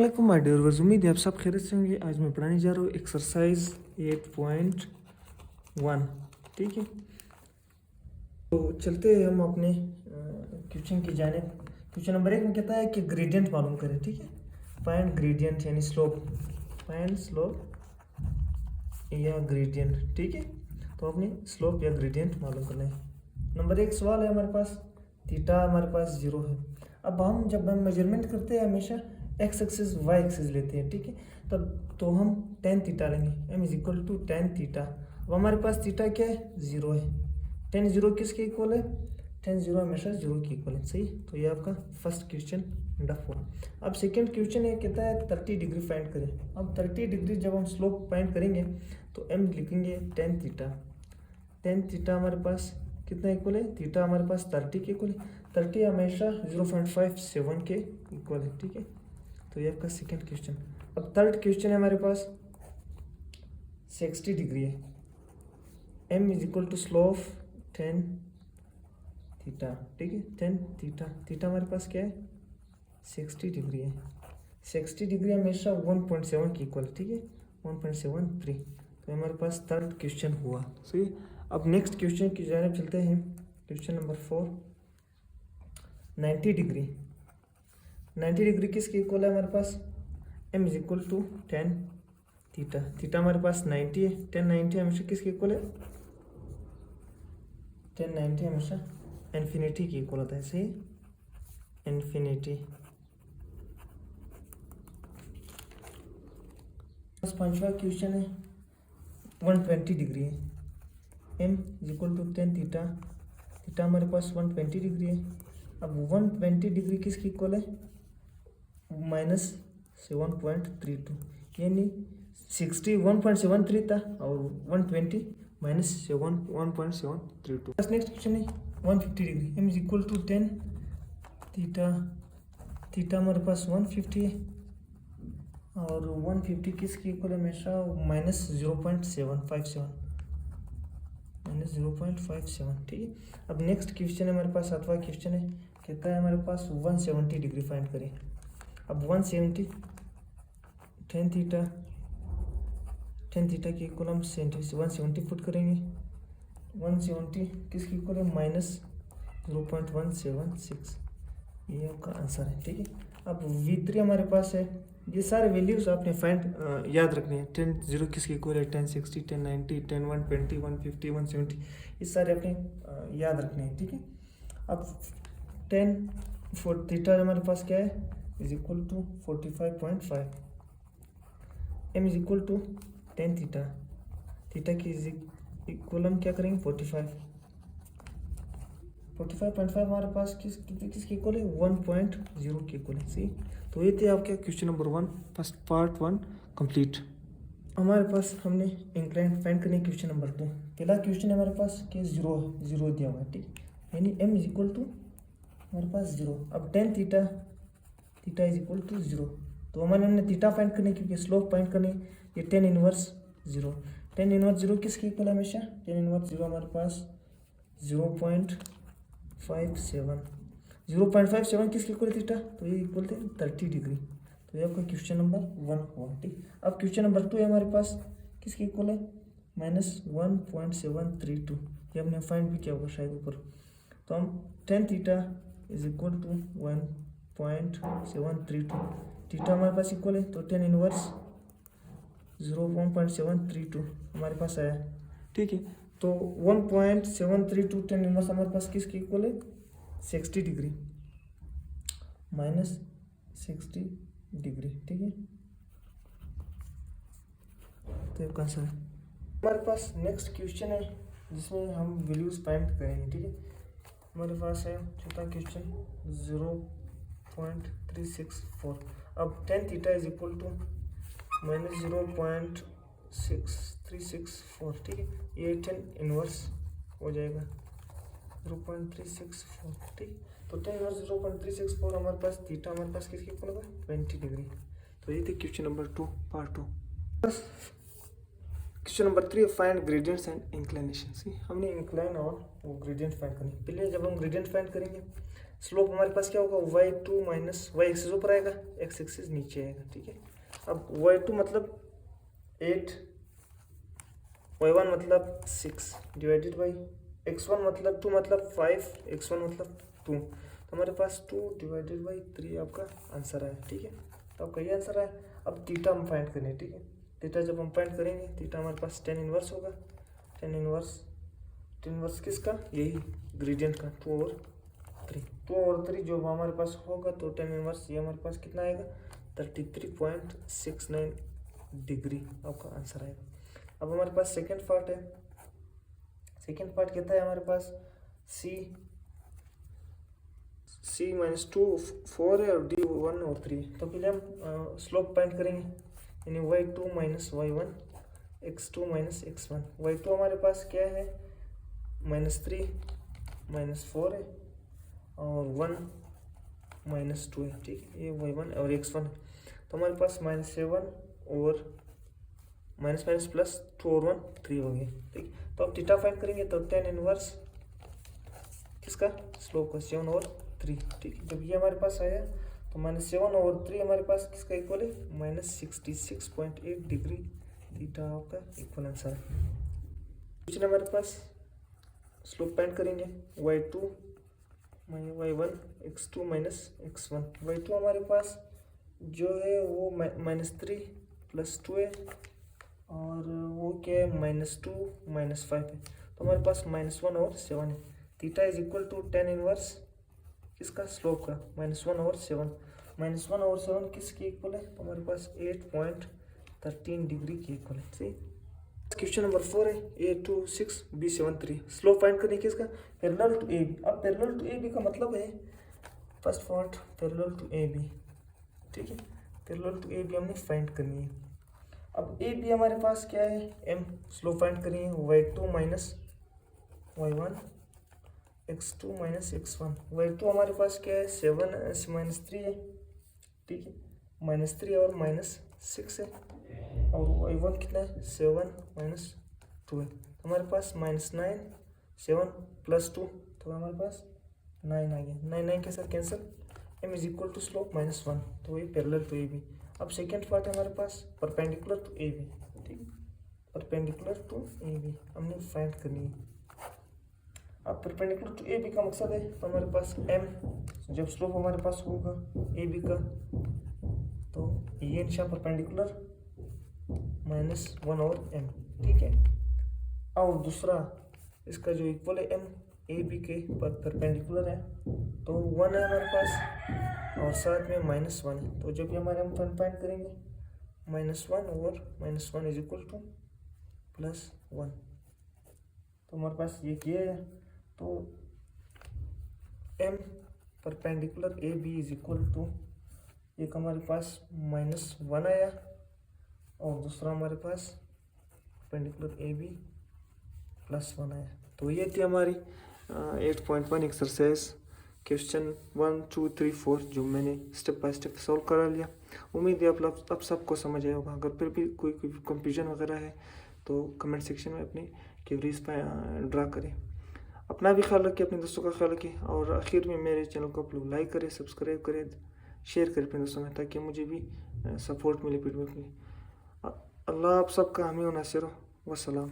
वालेकुम my dear viewers, उम्मीद है आप सब खैरियत से होंगे। आज मैं पढ़ाने जा रहा हूँ एक्सरसाइज 8.1। ठीक है, तो चलते हैं हम अपने क्वेश्चन की जानिब। क्वेश्चन नंबर 1 में कहता है कि ग्रेडियंट मालूम करें। ठीक है, फाइंड ग्रेडियंट यानी स्लोप, फाइंड स्लोप या ग्रेडियंट। ठीक है, तो अपने स्लोप या ग्रेडियंट मालूम करना है। नंबर 1 सवाल है हमारे पास, थीटा हमारे पास 0 है। अब हम जब हम मेजरमेंट करते हैं हमेशा एक्स एक्सिस वाई एक्सिस लेते हैं। ठीक है, तब तो हम टेन थीटा लेंगे, M is equal to tan theta. अब हमारे पास थीटा क्या है, 0 है। टेन 0 किसके इक्वल है, टेन 0 हमेशा 0 के इक्वल है। सही, तो ये आपका फर्स्ट क्वेश्चन नंबर 4। अब सेकंड क्वेश्चन है, कहता है 30 डिग्री फाइंड करें। अब 30 डिग्री जब हम स्लोप फाइंड करेंगे तो एम लिखेंगे टेन थीटा। टेन थीटा हमारे पास कितना इक्वल है, थीटा हमारे पास 30 के इक्वल है। 30 हमेशा 0.57 के इक्वल है। ठीक है, तो ये आपका सेकेंड क्वेश्चन। अब थर्ड क्वेश्चन है हमारे पास 60 डिग्री है। M is equal to slope 10 theta. ठीक है, 10 थीटा, थीटा हमारे पास क्या है, 60 डिग्री है। 60 डिग्री हमेशा 1.7 की इक्वल। ठीक है, 1.73। तो हमारे पास थर्ड क्वेश्चन हुआ। सही, अब नेक्स्ट क्वेश्चन की जानिब चलते हैं। Question number 4, 90 degree. 90 डिग्री किसके इक्वल है हमारे पास, M is equal to 10 theta. Theta हमारे पास 90 है। 10 90 हमेशा किसके इक्वल है, 10 90 हमेशा इन्फिनिटी की इक्वल होता है। सही, इन्फिनिटी। पांचवा क्वेश्चन है 120 डिग्री है। M is equal to 10 theta. Theta हमारे पास 120 डिग्री है। अब 120 डिग्री किसकी इक्वल है, -7.32, यानी 60 1.73 था और 120 -1.732। बस नेक्स्ट क्वेश्चन है 150 degree. M is equal to 10 theta. Theta हमारे पास 150 है और 150 किसकी इक्वल है, हमेशा -0.757, -0.57। ठीक है, अब नेक्स्ट क्वेश्चन है हमारे पास, सातवां क्वेश्चन है, कहता है हमारे पास 170 डिग्री फाइंड करें। अब 170 10 थीटा, 10 थीटा की इक्वल हम 170 फुट करेंगे। 170 किसकी इक्वल है, -0.176। ये आपका आंसर है। ठीक है, अब V3 हमारे पास है। ये सारे वैल्यूज आपने फाइंड याद रखने हैं। 10 0 किसकी इक्वल है, 10 60 10 90 10 120 150 170, ये सारे आपने याद रखने हैं। ठीक है, अब 10 4 थीटा हमारे पास क्या है, is equal to 45.5। M is equal to 10 theta. Theta की इक्वल हम क्या करेंगे, 45.5 हमारे पास किसकी इक्वल है, 1.0 की इक्वल है। सी, तो ये थे आपके question number 1 first part 1 complete. हमारे पास हमने इंक्लाइन फाइंड करने क्वेश्चन नंबर 2। पहला क्वेश्चन है हमारे पास कि 0 दिया हुआ है। ठीक, यानी एम इज इक्वल टू हमारे पास 0। अब 10 theta, theta is equal to 0। तो हमने थीटा फाइंड करने क्योंकि स्लोप फाइंड करने, ये 10 इनवर्स 0। 10 इनवर्स 0 किसकी इक्वल है, हमेशा 10 इनवर्स 0 हमारे पास 0.57। 0.57 किसकी इक्वल थीटा, तो ये इक्वल थे 30 डिग्री। तो ये आपका क्वेश्चन नंबर 1 हुआ। ठीक, अब क्वेश्चन नंबर 2 है हमारे पास, किसकी इक्वल है, -1.732। ये हमने फाइंड भी किया होगा शायद ऊपर। तो हम 10 theta is equal to 1.732। Theta हमारे पास इक्वल है, तो 10 इनवर्स 1.732 हमारे पास आया। ठीक है, तो 1.732 10 इनवर्स हमारे पास किसकी इक्वल है, 60 डिग्री, -60 डिग्री। ठीक है, तो ये आंसर है। हमारे पास नेक्स्ट क्वेश्चन है जिसमें हम वैल्यूज फाइंड करेंगे। ठीक है, हमारे पास है चौथा क्वेश्चन 0.364। अब 10 थीटा इज इक्वल टू -0.6364। ठीक है, ये 10 इनवर्स हो जाएगा 0.364। ठीक, तो 10 इनवर्स 0.364 हमारे पास थीटा हमारे पास किसकी इक्वल होगा, 20 डिग्री। तो ये थे क्वेश्चन नंबर 2 पार्ट 2। बस question number 3, find gradients and inclination. हमने इंक्लाइन और ग्रेडियंट फाइंड करनी। पहले जब हम ग्रेडियंट फाइंड करेंगे स्लोप हमारे पास क्या होगा, y2 माइनस y एक्सिस ऊपर आएगा, x एक्सिस नीचे आएगा, ठीक है। अब y2 मतलब 8, y1 मतलब 6 डिवाइडेड बाई x1 मतलब 2 मतलब 5, x1 मतलब 2, तो हमारे पास 2 डिवाइडेड बाई 3 आपका आंसर है, ठीक है। तो आपका ये आंसर है। अब थीटा हम फाइंड करें, ठीक है। थीटा जब हम फाइंड करेंगे, थीटा हमारे पास tan इनवर्स होगा, tan इनवर्स किसका, यही ग्रेडियंट का 2/3 जो हमारे पास होगा, तो tan इनवर्स ये हमारे पास कितना आएगा, 33.69 डिग्री आपका आंसर आएगा। अब हमारे पास सेकेंड पार्ट है। सेकेंड पार्ट कहता है हमारे पास c -2 4 है और d 1 और 3। तो पहले हम स्लोप फाइंड करेंगे, यानी y2 minus y1 x2 minus x1। y2 हमारे पास क्या है, -3 -4 है और 1 -2 है, ठीक है। ये y1 और x1 है, तो हमारे पास -7 और माइनस माइनस प्लस 2 और 1 3 हो गए, ठीक। तो अब थीटा फाइंड करेंगे, तो tan इनवर्स किसका, स्लोप का 7 और 3, ठीक है। जब ये हमारे पास आया तो -7 और 3 हमारे पास किसका इक्वल है, -66.8 डिग्री थीटा आपका इक्वल आंसर है। दूसरे हमारे पास स्लोप फाइंड करेंगे, y2 y1 x2 minus x1। y2 हमारे पास जो है वो -3 + 2 है और वो क्या है, -2 -5 है, तो हमारे पास -1 और 7 है। Theta is equal to tan inverse किसका, स्लोप का, -1 और 7। -1 और 7 किसके इक्वल है, तो हमारे पास 8.13 डिग्री के इक्वल है, सही। क्वेश्चन नंबर 4 है, A26 B73। स्लोप फाइंड करने किसका, पैरेलल टू AB। अब पैरेलल टू AB का मतलब है, first part parallel to AB, ठीक है। पैरेलल टू AB हमने फाइंड करनी है। अब AB हमारे पास क्या है, M। स्लोप फाइंड करेंगे, y2 minus y1 x2 minus x1। y2 हमारे पास क्या है, 7 -3 है, ठीक है, -3 और -6 है, और y1 कितना है, 7 -2 है, तो हमारे पास -9 7 + 2, तो हमारे पास 9 आ गया। 9 के साथ cancel, m is equal to slope -1, तो ये पैरेलल टू AB। अब सेकेंड पार्ट है हमारे पास परपेंडिकुलर टू AB, ठीक है, परपेंडिकुलर टू AB हमने फाइंड करनी है। अब परपेंडिकुलर टू AB का मकसद है, तो हमारे पास m जब स्लोप हमारे पास होगा AB का, तो ये निशान परपेंडिकुलर -1 और m, ठीक है। और दूसरा इसका जो इक्वल है m AB के परपेंडिकुलर है, तो 1 है हमारे पास और साथ में -1 है, तो जब ये हमारे हम फाइंड करेंगे, -1 और -1 इज इक्वल टू +1, तो हमारे पास ये किया है, तो m perpendicular AB is equal to, एक हमारे पास -1 आया और दूसरा हमारे पास परपेंडिकुलर AB +1 आया। तो ये थी हमारी 8.1 एक्सरसाइज क्वेश्चन 1 2 3 4 जो मैंने स्टेप बाय स्टेप सॉल्व करा लिया। उम्मीद है आप सबको समझ आया होगा। अगर फिर भी कोई कंफ्यूजन वगैरह है तो कमेंट सेक्शन में अपनी क्वेरीज पर ड्रा करें। अपना भी ख्याल रखिए, अपने दोस्तों का ख्याल रखिए, और आखिर में मेरे चैनल को आप लोग लाइक करें, सब्सक्राइब करें, शेयर करें अपने दोस्तों में, ताकि मुझे भी सपोर्ट मिले, फीडबैक मिले। अल्लाह आप सबका हामी व नासिर, वस्सलाम।